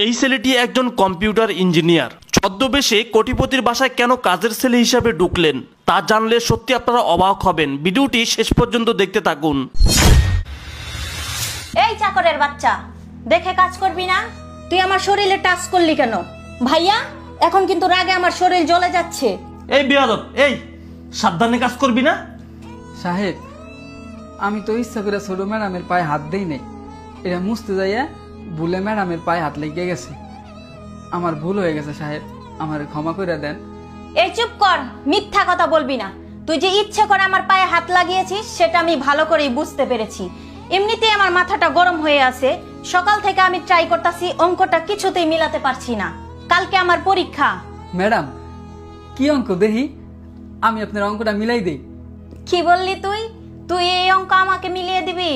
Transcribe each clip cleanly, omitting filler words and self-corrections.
এই ছেলেটি একজন কম্পিউটার ইঞ্জিনিয়ার। ছদ্মবেশে কোটিপতির বাসায় কেন কাজের ছেলে হিসাবে ঢুকলেন তা জানলে সত্যি আপনারা অবাক হবেন। ভিডিওটি শেষ পর্যন্ত দেখতে থাকুন। এই চাকরের বাচ্চা, দেখে কাজ করবি না? তুই আমার শরীরে টাচ করলি কেন? ভাইয়া, এখন কিন্তু রাগে আমার শরীর জ্বলে যাচ্ছে। এই বেয়াদব, এই সাবধানে কাজ করবি না? সাহেব, আমি তো ইচ্ছা করে ছোট ম্যাডামের পায়ে হাত দেই নাই। এটা মুছতে যাইয়া ভুলে ম্যাডামের পায়ে হাত লেগে গেছে। আমার ভুল হয়ে গেছে সাহেব, আমার ক্ষমা করে দেন। এই চুপ কর, মিথ্যা কথা বলবি না। তুই যে ইচ্ছে করে আমার পায়ে হাত লাগিয়েছিস সেটা আমি ভালো করেই বুঝতে পেরেছি। এমনিতেই আমার মাথাটা গরম হয়ে আছে। সকাল থেকে আমি ট্রাই করতেছি, অঙ্কটা কিছুতেই মিলাতে পারছি না। কালকে আমার পরীক্ষা। ম্যাডাম, কি অঙ্ক দেখি? আমি আপনার অঙ্কটা মিলাই দেই। কি বললি তুই? তুই এই অঙ্ক আমাকে মিলিয়ে দিবি?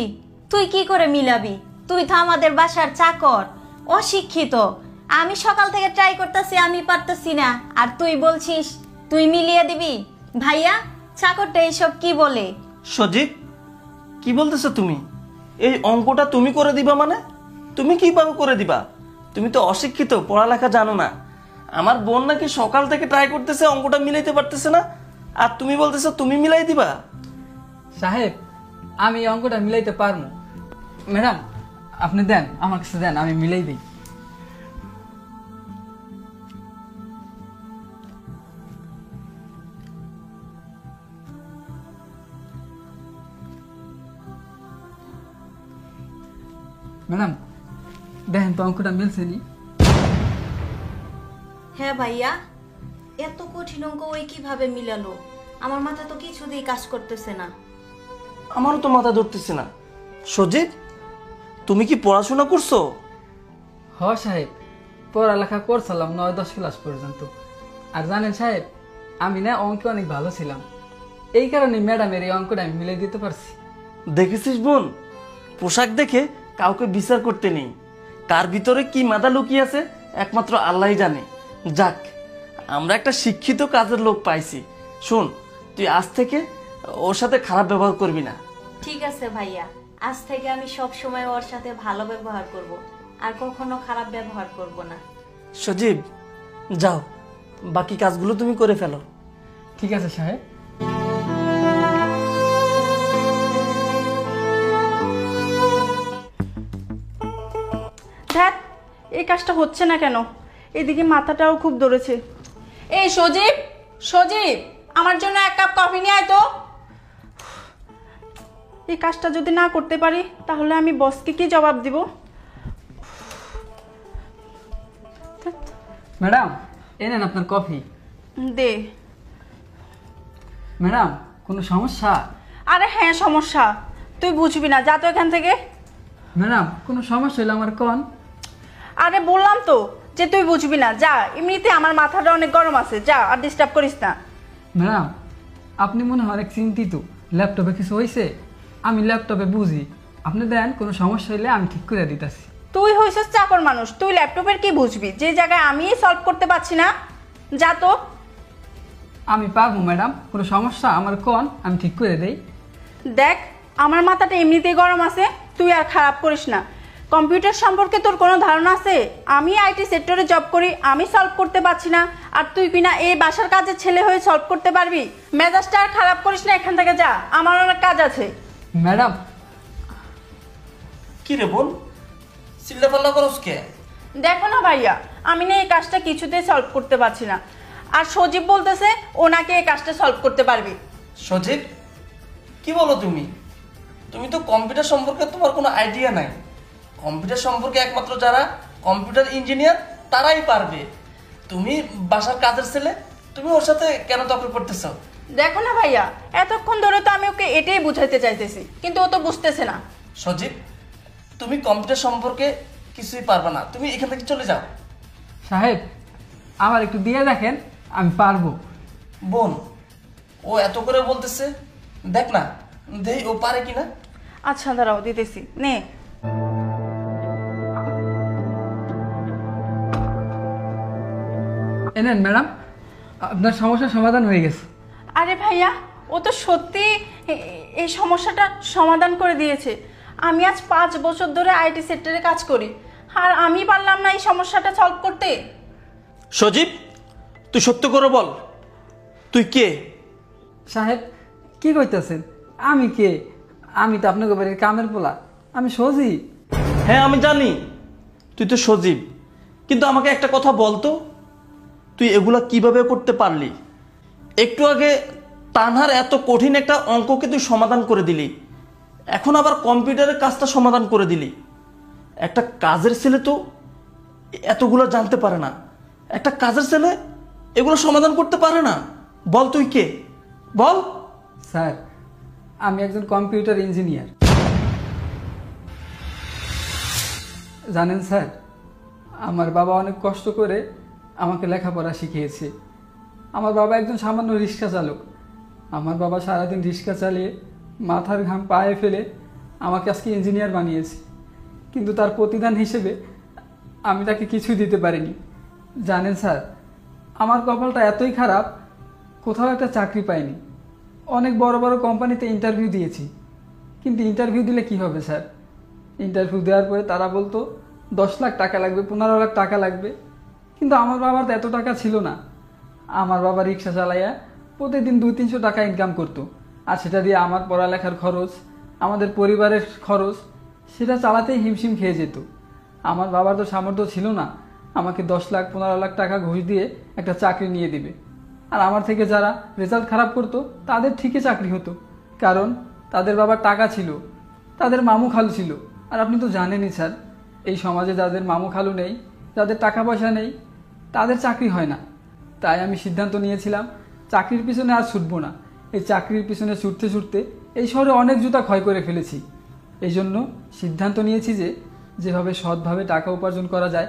তুই কি করে মিলাবি? তুই তো আমাদের বাসার চাকর, অশিক্ষিত। আমি সকাল থেকে ট্রাই করতেছি, আমি পারতেছি না, আর তুই বলছিস তুই মিলিয়ে দিবি? ভাইয়া, চাকরটা এইসব কি বলে? সজীব, কি বলতেছো তুমি? এই অঙ্কটা তুমি করে দিবা মানে? তুমি কিভাবে করে দিবা? তুমি তো অশিক্ষিত, পড়ালেখা জানো না। আমার বোন নাকি সকাল থেকে ট্রাই করতেছে, অঙ্কটা মিলাইতে পারতেছে না, আর তুমি বলতেছো তুমি মিলাই দিবা? সাহেব, আমি এই অঙ্কটা মিলাইতে পারবো। ম্যাডাম, আপনি দেন, আমার কাছে দেন, আমি মিলাই দিই। ম্যাডাম, দেখেন তো অঙ্কটা মিলছে নি? হ্যাঁ ভাইয়া, এত কঠিন অঙ্ক ওই কিভাবে মিলালো? আমার মাথা তো কিছুতেই কাজ করতেছে না। আমারও তো মাথা ধরতেছে না। সজীব, তুমি কি পড়াশোনা করছো? হ সাহেব, পড়ালেখা করছিলাম 9-10 ক্লাস পর্যন্ত। আর জানেন সাহেব, আমি না অঙ্কে অনেক ভালো ছিলাম। এই কারণে ম্যাডামের এই অঙ্কটা আমি মিলাই দিতে পারছি। দেখেছিস বোন, পোশাক দেখে কাউকে বিচার করতে নেই। কার ভিতরে কি মাথা লুকিয়ে আছে একমাত্র আল্লাহই জানে। যাক, আমরা একটা শিক্ষিত কাজের লোক পাইছি। শোন, তুই আজ থেকে ওর সাথে খারাপ ব্যবহার করবি না। ঠিক আছে ভাইয়া, আজ থেকে আমি সব সময় ওর সাথে ভালো ব্যবহার করব, আর কখনো খারাপ ব্যবহার করব না। সজীব, যাও, বাকি কাজগুলো তুমি করে ফেলো। ঠিক আছে সাহেব। ধ্যাত, এই কাজটা হচ্ছে না কেন? এদিকে মাথাটাও খুব ধরেছে। এই সজীব, সজীব, আমার জন্য 1 কাপ কফি নিয়ে আয় তো। এই কাজটা যদি না করতে পারি তাহলে আমি বসকে কি জবাব দিব? ম্যাডাম, এই নেন আপনার কফি। দে। ম্যাডাম, কোনো সমস্যা? আরে হ্যাঁ, সমস্যা। তুই বুঝবি না, যা তো এখান থেকে। ম্যাডাম, কোনো সমস্যা হলে আমার কোন? আরে বললাম তো যে তুই বুঝবি না, যা। এমনিতে আমার মাথাটা অনেক গরম আছে, যা, আর ডিস্টার্ব করিস না। ম্যাডাম, আপনি মনে হয় অনেক চিন্তিত। ল্যাপটপে কিছু হয়েছে? আমি ল্যাপটপে বুঝি। আপনি দেন, কোনো সমস্যা হলে আমি ঠিক করে দিতেছি। তুই হইছিস চাকর মানুষ, তুই ল্যাপটপের কি বুঝবি যে জায়গায় আমি সলভ করতে পারছি না? যা তো। আমি পারবো ম্যাডাম, কোনো সমস্যা আমার কোন, আমি ঠিক করে দেই। দেখ, আমার মাথাটা এমনিতেই গরম আছে, তুই আর খারাপ করিস না। কম্পিউটার সম্পর্কে তোর কোনো ধারণা আছে? আমি আইটি সেক্টরে জব করি, আমি সলভ করতে পারছি না, আর তুই কিনা এই বাসার কাজের ছেলে হয়ে সলভ করতে পারবি? মেজাজটা আর খারাপ করিস না, এখান থেকে যা, আমার অনেক কাজ আছে। ম্যাডাম, কি রে বোন, চিল্লাপাল্লা করস কে? দেখো না ভাইয়া, আমি না এই কাজটা কিছুতেই সলভ করতে পারছি না, আর সজীব বলতেছে ওনাকে এই কাজটা সলভ করতে পারবি। সজীব, কি বলো তুমি? তুমি তো কম্পিউটার সম্পর্কে তোমার কোনো আইডিয়া নাই। কম্পিউটার সম্পর্কে একমাত্র যারা কম্পিউটার ইঞ্জিনিয়ার তারাই পারবে। তুমি বাসার কাজের ছেলে, তুমি ওর সাথে কেন তর্ক করতেছো? দেখো না ভাইয়া, এতক্ষণ ধরে তো আমি ওকে এটাই বুঝাইতে চাইতেছি, কিন্তু ও তো বুঝতেছে না। সজীব, তুমি কম্পিউটার সম্পর্কে কিছুই পারবে না, তুমি এখান থেকে চলে যাও। সাহেব, আমার একটু দিয়ে দেখেন, আমি পারবো। বোন, ও এত করে বলতেছে, দেখ না, দেই ও পারে কিনা। আচ্ছা দাঁড়াও, দিতেছি, নে। এনেন ম্যাডাম, আপনার সমস্যার সমাধান হয়ে গেছে। আরে ভাইয়া, ও তো সত্যি এই সমস্যাটা সমাধান করে দিয়েছে। আমি আজ 5 বছর ধরে আইটি সেক্টরে কাজ করি, আর আমি পারলাম না এই সমস্যাটা সলভ করতে। সজীব, তুই সত্য করে বল, তুই কে? সাহেব কি কইতাছেন? আমি কে? আমি তো আপনাকে বাড়ির কামের পোলা, আমি সজীব। হ্যাঁ আমি জানি তুই তো সজীব, কিন্তু আমাকে একটা কথা বলতো, তুই এগুলা কিভাবে করতে পারলি? একটু আগে তানহার এত কঠিন একটা অঙ্ককে তুই সমাধান করে দিলি, এখন আবার কম্পিউটারের কাজটা সমাধান করে দিলি। একটা কাজের ছেলে তো এতগুলো জানতে পারে না, একটা কাজের ছেলে এগুলো সমাধান করতে পারে না। বল তুই কে, বল। স্যার আমি একজন কম্পিউটার ইঞ্জিনিয়ার। জানেন স্যার, আমার বাবা অনেক কষ্ট করে আমাকে লেখাপড়া শিখিয়েছে। আমার বাবা একজন সামান্য রিক্সা চালক। আমার বাবা সারাদিন রিক্সা চালিয়ে মাথার ঘাম পায়ে ফেলে আমাকে আজকে ইঞ্জিনিয়ার বানিয়েছে, কিন্তু তার প্রতিদান হিসেবে আমি তাকে কিছুই দিতে পারিনি। জানেন স্যার, আমার কপালটা এতই খারাপ, কোথাও একটা চাকরি পাইনি। অনেক বড় বড় কোম্পানিতে ইন্টারভিউ দিয়েছি, কিন্তু ইন্টারভিউ দিলে কি হবে স্যার? ইন্টারভিউ দেওয়ার পরে তারা বলতো 10 লাখ টাকা লাগবে, 15 লাখ টাকা লাগবে, কিন্তু আমার বাবার তো এত টাকা ছিল না। আমার বাবা রিক্সা চালাইয়া প্রতিদিন 200-300 টাকা ইনকাম করতো, আর সেটা দিয়ে আমার পড়ালেখার খরচ, আমাদের পরিবারের খরচ, সেটা চালাতেই হিমশিম খেয়ে যেত। আমার বাবার তো সামর্থ্য ছিল না আমাকে 10 লাখ 15 লাখ টাকা ঘুষ দিয়ে একটা চাকরি নিয়ে দিবে। আর আমার থেকে যারা রেজাল্ট খারাপ করতো তাদের ঠিকই চাকরি হতো, কারণ তাদের বাবার টাকা ছিল, তাদের মামু খালু ছিল। আর আপনি তো জানেনই স্যার, এই সমাজে যাদের মামু খালু নেই, যাদের টাকা পয়সা নেই, তাদের চাকরি হয় না। তাই আমি সিদ্ধান্ত নিয়েছিলাম চাকরির পিছনে আর ছুটবো না। এই চাকরির পিছনে ছুটতে ছুটতে এই শহরে অনেক জুতা ক্ষয় করে ফেলেছি। এই জন্য সিদ্ধান্ত নিয়েছি যে যেভাবে সৎভাবে টাকা উপার্জন করা যায়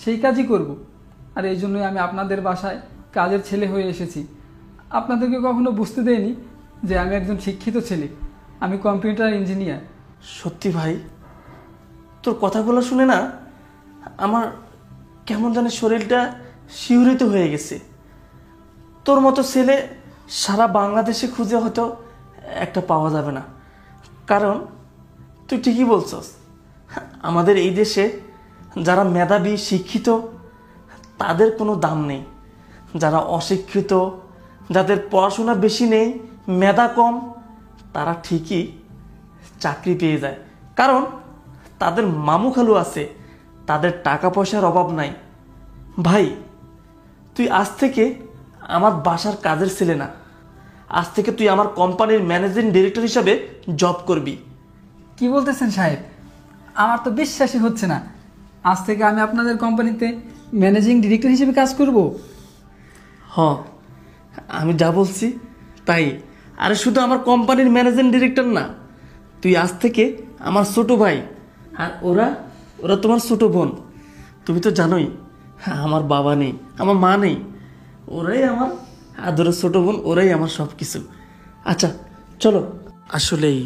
সেই কাজই করব। আর এই জন্যই আমি আপনাদের বাসায় কাজের ছেলে হয়ে এসেছি। আপনাদেরকে কখনো বুঝতে দেইনি যে আমি একজন শিক্ষিত ছেলে, আমি কম্পিউটার ইঞ্জিনিয়ার। সত্যি ভাই, তোর কথাগুলো শুনে না আমার কেমন জানি শরীরটা শিহরিত হয়ে গেছে। তোর মতো ছেলে সারা বাংলাদেশে খুঁজে হয়তো একটা পাওয়া যাবে না, কারণ তুই ঠিকই বলছস, আমাদের এই দেশে যারা মেধাবী শিক্ষিত তাদের কোনো দাম নেই। যারা অশিক্ষিত, যাদের পড়াশোনা বেশি নেই, মেধা কম, তারা ঠিকই চাকরি পেয়ে যায়, কারণ তাদের মামু খালু আছে, তাদের টাকা পয়সার অভাব নাই। ভাই, তুই আজ থেকে আমার বাসার কাজের ছেলে না, আজ থেকে তুই আমার কোম্পানির ম্যানেজিং ডিরেক্টর হিসাবে জব করবি। কি বলতেছেন সাহেব? আমার তো বিশ্বাসই হচ্ছে না। আজ থেকে আমি আপনাদের কোম্পানিতে ম্যানেজিং ডিরেক্টর হিসেবে কাজ করব? হ্যাঁ, আমি যা বলছি তাই। আরে শুধু আমার কোম্পানির ম্যানেজিং ডিরেক্টর না, তুই আজ থেকে আমার ছোট ভাই, আর ওরা ওরা তোমার ছোট বোন। তুমি তো জানোই আমার বাবা নেই, আমার মা নেই, ওরাই আমার আদরের ছোট বোন, ওরাই আমার সব কিছু। আচ্ছা চলো। আসলেই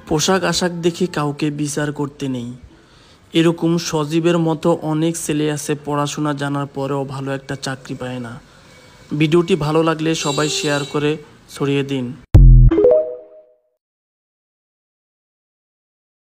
পোশাক আশাক দেখে কাউকে বিচার করতে নেই। এরকম সজীবের মতো অনেক ছেলে আছে পড়াশোনা জানার পরেও ভালো একটা চাকরি পায় না। ভিডিওটি ভালো লাগলে সবাই শেয়ার করে ছড়িয়ে দিন।